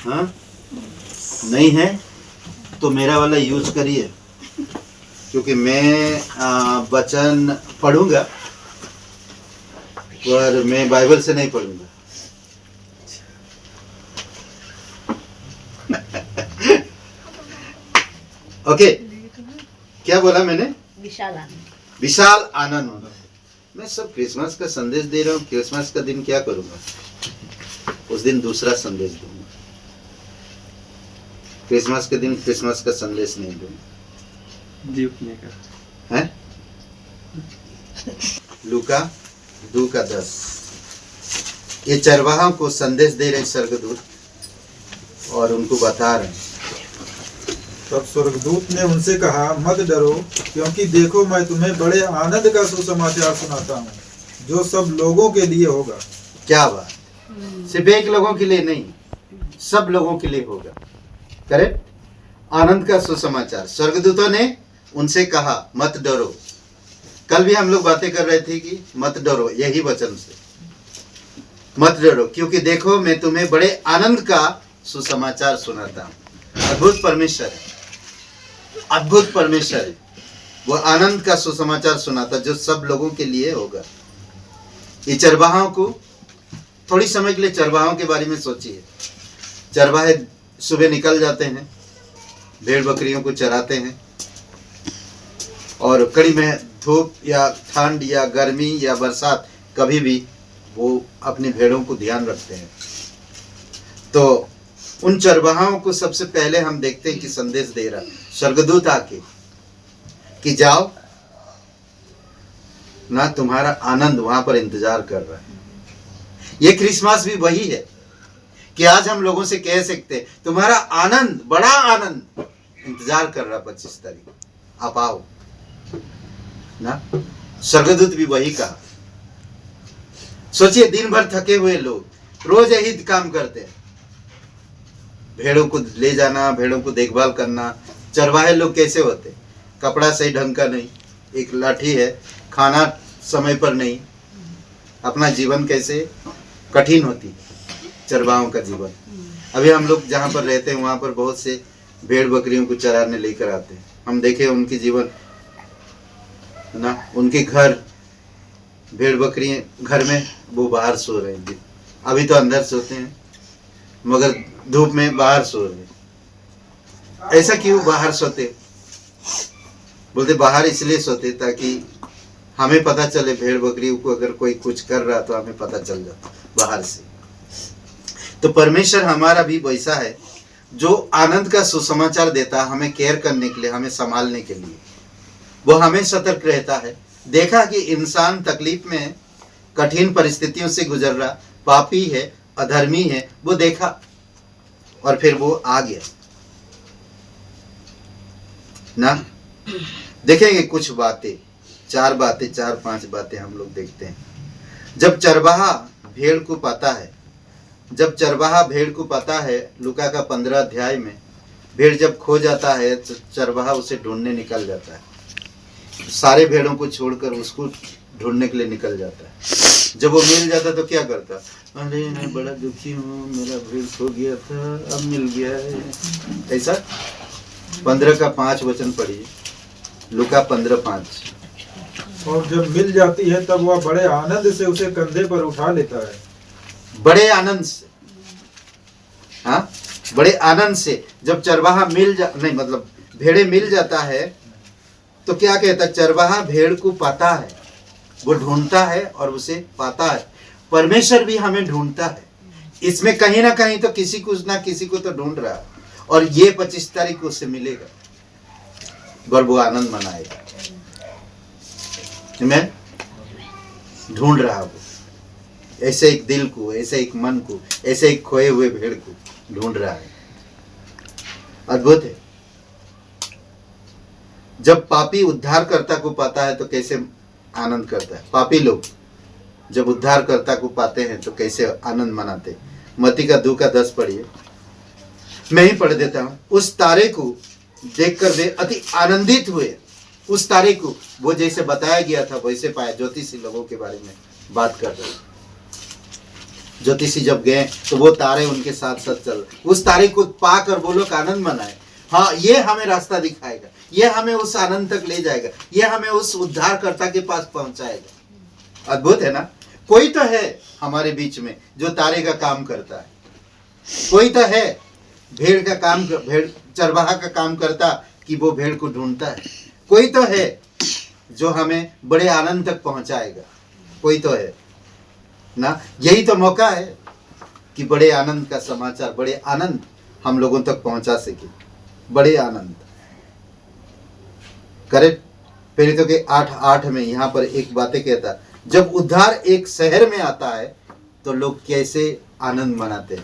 हाँ नहीं है तो मेरा वाला यूज करिए, क्योंकि मैं वचन पढ़ूंगा पर मैं बाइबल से नहीं पढ़ूंगा। ओके, क्या बोला मैंने? विशाल आनंद। विशाल आनंद। मैं सब क्रिसमस का संदेश दे रहा हूँ। क्रिसमस का दिन क्या करूंगा? उस दिन दूसरा संदेश दूंगा। क्रिसमस के दिन क्रिसमस का संदेश नहीं दूंगा। है लूका 2:10। ये चरवाहों को संदेश दे रहे स्वर्गदूत और उनको बता रहे हैं। तब स्वर्गदूत ने उनसे कहा, मत डरो, क्योंकि देखो मैं तुम्हें बड़े आनंद का सुसमाचार सुनाता हूँ, जो सब लोगों के लिए होगा। क्या बात! सिर्फ एक लोगों के लिए नहीं, सब लोगों के लिए होगा। करेक्ट? आनंद का सुसमाचार। स्वर्गदूतों ने उनसे कहा, मत डरो। कल भी हम लोग बातें कर रहे थे कि मत डरो, यही वचन से मत डरो, क्योंकि देखो मैं तुम्हें बड़े आनंद का सुसमाचार सुनाता हूँ। अद्भुत परमेश्वर है, अद्भुत परमेश्वर है। वो आनंद का सुसमाचार सुनाता जो सब लोगों के लिए होगा। ये चरवाहों को थोड़ी समय के लिए चरवाहों के बारे में सोचिए। चरवाहे सुबह निकल जाते हैं, भेड़ बकरियों को चराते हैं और कड़ी में धूप या ठंड या गर्मी या बरसात कभी भी वो अपनी भेड़ों को ध्यान रखते हैं। तो उन चरवाहों को सबसे पहले हम देखते हैं कि संदेश दे रहा स्वर्गदूत आके कि जाओ ना, तुम्हारा आनंद वहां पर इंतजार कर रहा है। ये क्रिसमस भी वही है कि आज हम लोगों से कह सकते हैं तुम्हारा आनंद, बड़ा आनंद इंतजार कर रहा 25 तारीख, आप आओ ना। स्वर्गदूत भी वही कहा। सोचिए, दिन भर थके हुए लोग रोज यही काम करते हैं, भेड़ों को ले जाना, भेड़ों को देखभाल करना। चरवाहे लोग कैसे होते? कपड़ा सही ढंग का नहीं, एक लाठी है, खाना समय पर नहीं, अपना जीवन कैसे कठिन होती चरवाहों का जीवन। अभी हम लोग जहाँ पर रहते हैं वहाँ पर बहुत से भेड़ बकरियों को चराने लेकर आते हैं। हम देखे उनकी जीवन ना, उनके घर भेड़ बकरी घर में, वो बाहर सो रहे हैं। अभी तो अंदर सोते हैं मगर धूप में बाहर सो रहे हैं। ऐसा क्यों बाहर सोते? बोलते बाहर इसलिए सोते ताकि हमें पता चले, भेड़ बकरी को अगर कोई कुछ कर रहा तो हमें पता चल जाता बाहर से। तो परमेश्वर हमारा भी वैसा है जो आनंद का सुसमाचार देता, हमें केयर करने के लिए, हमें संभालने के लिए। वो हमें सतर्क रहता है। देखा कि इंसान तकलीफ में, कठिन परिस्थितियों से गुजर रहा, पापी है, अधर्मी है, वो देखा और फिर वो आ गया ना। देखेंगे कुछ बातें, 4-5 बातें हम लोग देखते हैं। जब चरवाहा भेड़ को पाता है, जब चरवाहा भेड़ को पाता है, लूका का 15 अध्याय में भेड़ जब खो जाता है तो चरवाहा उसे ढूंढने निकल जाता है। सारे भेड़ों को छोड़कर उसको ढूंढने के लिए निकल जाता है। जब वो मिल जाता तो क्या करता? अरे मैं बड़ा दुखी हूँ, मेरा भेड़ खो गया था, अब मिल गया है। ऐसा 15:5 वचन पढ़िए, लूका 15:5। और जब मिल जाती है तब वह बड़े आनंद से उसे कंधे पर उठा लेता है। बड़े आनंद से, हाँ, बड़े आनंद से जब चरवाहा नहीं मतलब भेड़े मिल जाता है तो क्या कहता? चरवाहा भेड़ को पाता है, वो ढूंढता है और उसे पाता है। परमेश्वर भी हमें ढूंढता है। इसमें कहीं ना कहीं तो किसी को ना किसी को तो ढूंढ रहा है और ये 25 तारीख को उससे मिलेगा और वो आनंद मनाएगा। मैं ढूंढ रहा हूँ ऐसे एक दिल को, ऐसे एक मन को, ऐसे एक खोए हुए भेड़ को ढूंढ रहा है। अद्भुत है। जब पापी उद्धारकर्ता को पाता है तो कैसे आनंद करता है। पापी लोग जब उद्धारकर्ता को पाते हैं तो कैसे आनंद मनाते। मत्ती का 2:10 पढ़िए, मैं ही पढ़ देता हूं। उस तारे को देखकर वे अति आनंदित हुए। उस तारे को वो जैसे बताया गया था वैसे पाया। ज्योतिषी लोगों के बारे में बात कर रहे हैं। ज्योतिषी जब गए तो वो तारे उनके साथ साथ चल, उस तारे को पाकर वो लोग आनंद मनाए। हाँ, ये हमें रास्ता दिखाएगा, ये हमें उस आनंद तक ले जाएगा, ये हमें उस उद्धारकर्ता के पास पहुंचाएगा। अद्भुत है ना। कोई तो है हमारे बीच में जो तारे का काम करता है, कोई तो है भेड़ का काम, भेड़ चरवाहा का काम करता कि वो भेड़ को ढूंढता है। कोई तो है जो हमें बड़े आनंद तक पहुंचाएगा, कोई तो है ना। यही तो मौका है कि बड़े आनंद का समाचार, बड़े आनंद हम लोगों तक पहुंचा सके, बड़े आनंद। करेक्ट। प्रेरितों के 8:8 में यहाँ पर एक बातें कहता, जब उद्धार एक शहर में आता है तो लोग कैसे आनंद मनाते हैं।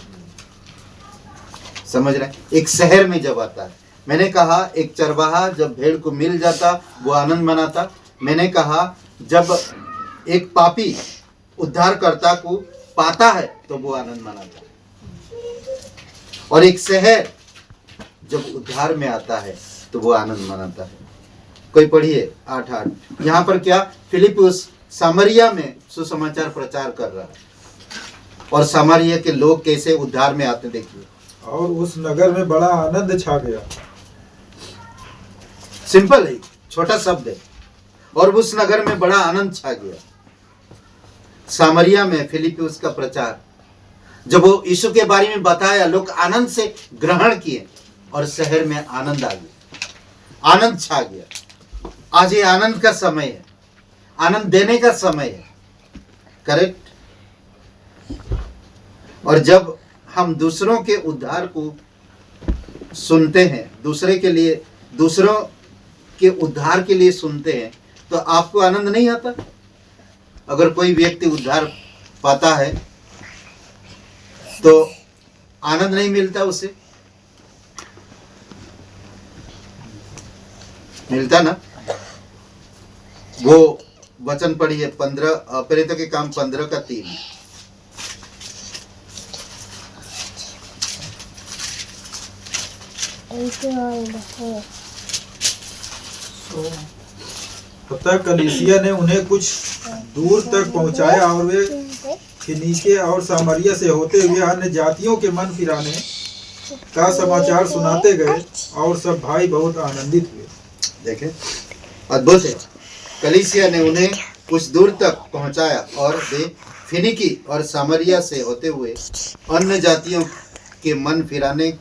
समझ रहे हैं? एक शहर में जब आता है, मैंने कहा एक चरवाहा जब भेड़ को मिल जाता वो आनंद मनाता। मैंने कहा जब एक पापी उद्धारकर्ता को पाता है तो वो आनंद मनाता। और एक शहर जब उद्धार में आता है तो वो आनंद मनाता है। कोई पढ़िए 8:8। यहाँ पर क्या, फिलिप्पुस सामरिया में सुसमाचार प्रचार कर रहा है और सामरिया के लोग कैसे उद्धार में आते देखिए। और उस नगर में बड़ा आनंद छा गया। सिंपल है, छोटा शब्द है। और उस नगर में बड़ा आनंद छा गया। सामरिया में फिलिप्पुस का प्रचार, जब वो यीशु के बारे में बताया, लोग आनंद से ग्रहण किए और शहर में आनंद आ गया, आनंद छा गया। आज ये आनंद का समय है, आनंद देने का समय है। करेक्ट। और जब हम दूसरों के उद्धार को सुनते हैं, दूसरों के उद्धार के लिए सुनते हैं, तो आपको आनंद नहीं आता। अगर कोई व्यक्ति उद्धार पाता है तो आनंद नहीं मिलता, उसे मिलता ना। वो वचन पढ़िए 15 प्रेरितों के काम 15:3। अतः कलीसिया ने उन्हें कुछ दूर तक पहुंचाया और वे फिनीके और सामरिया से होते हुए अन्य जातियों के मन फिराने का समाचार सुनाते गए और सब भाई बहुत आनंदित हुए। देखें, अद्भुत है। कलीसिया ने उन्हें कुछ दूर तक पहुंचाया और वे फिनिकी और सामरिया से होते हुए अन्य जातियों के मन फिराने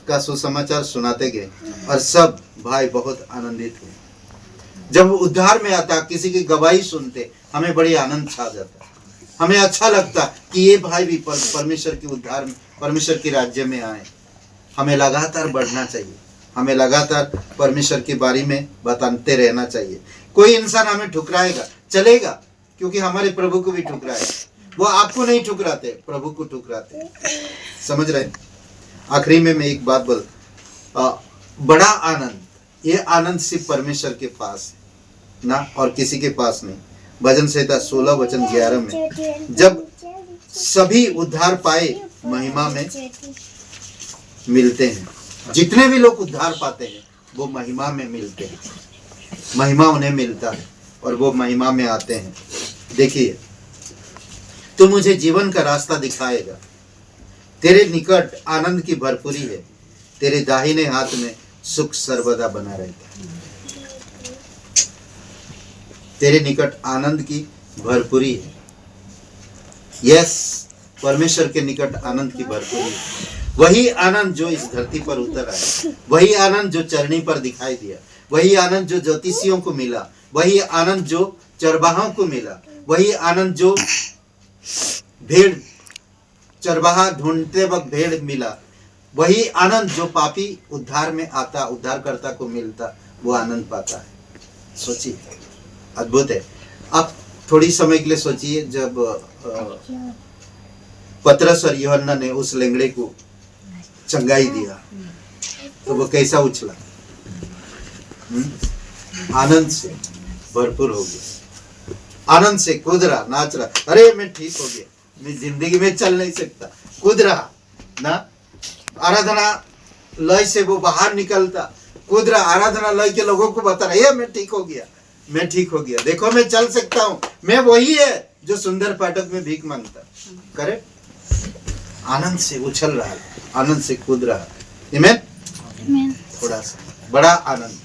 का सुसमाचार सुनाते गए और सब भाई बहुत आनंदित हुए। जब उद्धार में आता, किसी की गवाही सुनते, हमें बड़ी आनंद छा जाता। हमें अच्छा लगता कि ये भाई भी परमेश्वर के उद्धार में, परमेश्वर के राज्य में आए। हमें लगातार बढ़ना चाहिए, हमें लगातार परमेश्वर के बारे में बताते रहना चाहिए। कोई इंसान हमें ठुकराएगा, चलेगा, क्योंकि हमारे प्रभु को भी ठुकराए। वो आपको नहीं ठुकराते, प्रभु को ठुकराते। समझ रहे? आखिरी में मैं एक बात बोल, बड़ा आनंद, ये आनंद सिर्फ परमेश्वर के पास है ना, और किसी के पास नहीं। भजन संहिता 16:11 में, जब सभी उद्धार पाए महिमा में मिलते हैं। जितने भी लोग उद्धार पाते हैं वो महिमा में मिलते हैं, महिमा उन्हें मिलता है और वो महिमा में आते हैं। देखिए, तू मुझे जीवन का रास्ता दिखाएगा, तेरे निकट आनंद की भरपूरी है, तेरे दाहिने हाथ में सुख सर्वदा बना रहता है। तेरे निकट आनंद की भरपूरी है। यस, परमेश्वर के निकट आनंद की भरपूरी है। वही आनंद जो इस धरती पर उतर आया, वही आनंद जो चरनी पर दिखाई दिया, वही आनंद जो ज्योतिषियों को मिला, वही आनंद जो चरवाहों को मिला, वही आनंद जो भेड़ चरवाहा ढूंढते वक्त भेड़ मिला, वही आनंद जो पापी उद्धार में आता, उद्धारकर्ता को मिलता, वो आनंद पाता है। सोचिए, अद्भुत है। आप थोड़ी समय के लिए सोचिए, जब पतरस और यूहन्ना ने उस लंगड़े को चंगाई दिया तो वो कैसा उछला, आनंद से भरपूर हो गया, आनंद से कूद रहा, नाच रहा। अरे मैं ठीक हो गया, मैं जिंदगी में चल नहीं सकता, कूद रहा ना। आराधना लय से वो बाहर निकलता, कूद रहा, आराधना लय के लोगों को बता रहा, ये मैं ठीक हो गया, मैं ठीक हो गया, देखो मैं चल सकता हूँ। मैं वही है जो सुंदर फाटक में भीख मांगता। करेक्ट। आनंद से उछल रहा है, आनंद से कूद रहा है। आमीन। आमीन। थोड़ा सा बड़ा आनंद।